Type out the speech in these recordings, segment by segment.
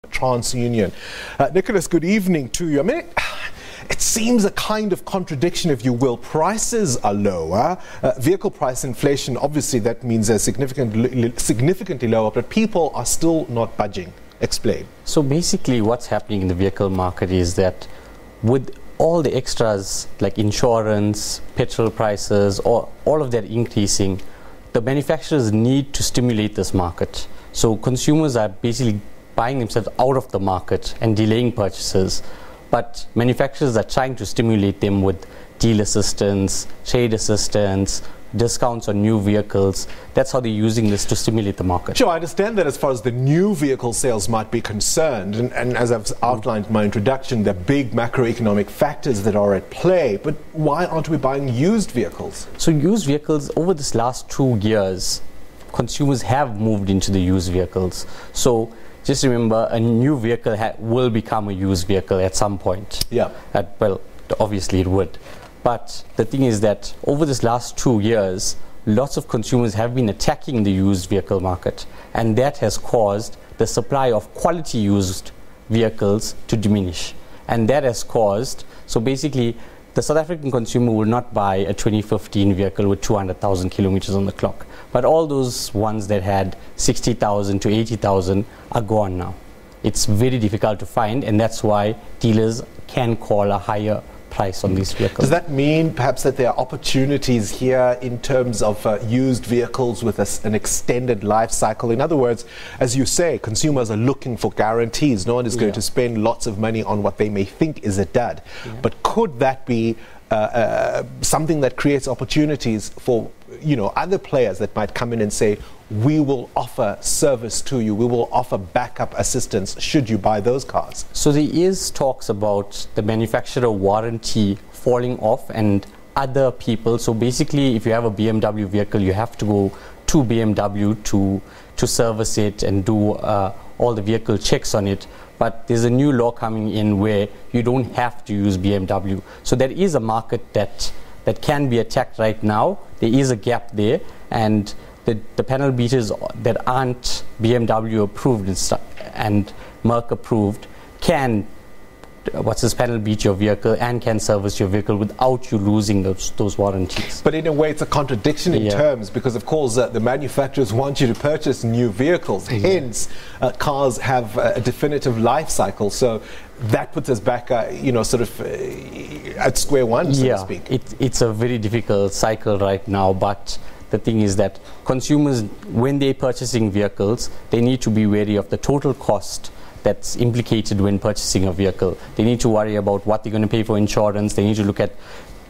TransUnion. Nicholas, good evening to you. I mean, it seems a kind of contradiction, if you will. Prices are lower. Vehicle price inflation, obviously, that means significantly lower, but people are still not budging. Explain. So basically what's happening in the vehicle market is that with all the extras like insurance, petrol prices, or all of that increasing, the manufacturers need to stimulate this market. So consumers are basically buying themselves out of the market and delaying purchases, but manufacturers are trying to stimulate them with deal assistance, trade assistance, discounts on new vehicles. That's how they're using this to stimulate the market. Sure, I understand that as far as the new vehicle sales might be concerned, and as I've outlined in my introduction, there are big macroeconomic factors that are at play, but why aren't we buying used vehicles? So used vehicles, over this last 2 years, consumers have moved into the used vehicles. So just remember, a new vehicle will become a used vehicle at some point. Yeah. Well, obviously it would. But the thing is that over this last 2 years, lots of consumers have been attacking the used vehicle market, and that has caused the supply of quality used vehicles to diminish. And that has caused, so basically, the South African consumer will not buy a 2015 vehicle with 200,000 kilometers on the clock. But all those ones that had 60,000 to 80,000 are gone now. It's very difficult to find, and that's why dealers can call a higher price on these vehicles. Does that mean perhaps that there are opportunities here in terms of used vehicles with an extended life cycle? In other words, as you say, consumers are looking for guarantees. No one is going to spend lots of money on what they may think is a dud. But could that be something that creates opportunities for other players that might come in and say, we will offer service to you, we will offer backup assistance should you buy those cars? So there is talks about the manufacturer warranty falling off and other people. So basically, if you have a BMW vehicle, you have to go to BMW to service it and do all the vehicle checks on it. But there's a new law coming in where you don't have to use BMW. So there is a market that can be attacked right now. There is a gap there, and the panel beaters that aren't BMW approved and Merck approved can panel beat your vehicle and can service your vehicle without you losing those warranties. But in a way, it's a contradiction in terms, because of course the manufacturers want you to purchase new vehicles. Hence, cars have a definitive life cycle. So that puts us back, at square one, so to speak. It's a very difficult cycle right now, but the thing is that consumers, when they're purchasing vehicles, they need to be wary of the total cost that's implicated when purchasing a vehicle. They need to worry about what they're going to pay for insurance. They need to look at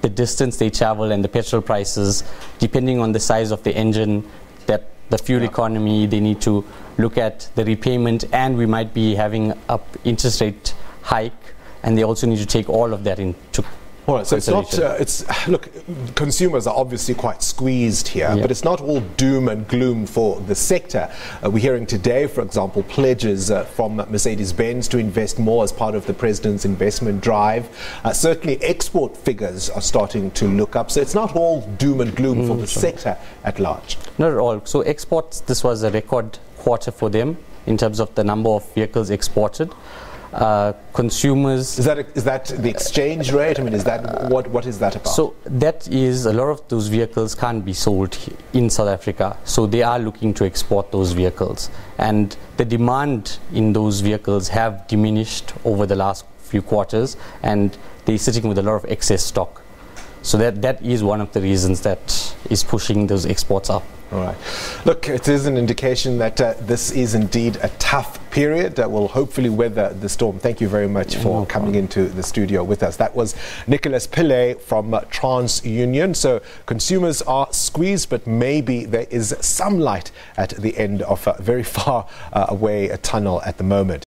the distance they travel and the petrol prices, depending on the size of the engine, that the fuel economy. They need to look at the repayment, and we might be having an interest rate hike, and they also need to take all of that into all right, so it's not, look, consumers are obviously quite squeezed here, but it's not all doom and gloom for the sector. We're hearing today, for example, pledges from Mercedes-Benz to invest more as part of the president's investment drive. Certainly export figures are starting to look up, so it's not all doom and gloom for the sector at large. Not at all. So exports, this was a record quarter for them in terms of the number of vehicles exported. Consumers, is that the exchange rate? I mean, is that what is that about? So that is, a lot of those vehicles can't be sold in South Africa, so they are looking to export those vehicles, and the demand in those vehicles have diminished over the last few quarters, and they're sitting with a lot of excess stock. So that is one of the reasons that is pushing those exports up. All right. Look, it is an indication that this is indeed a tough period that will hopefully weather the storm. Thank you very much for coming into the studio with us. That was Nicholas Pillay from TransUnion. So consumers are squeezed, but maybe there is some light at the end of a very far away tunnel at the moment.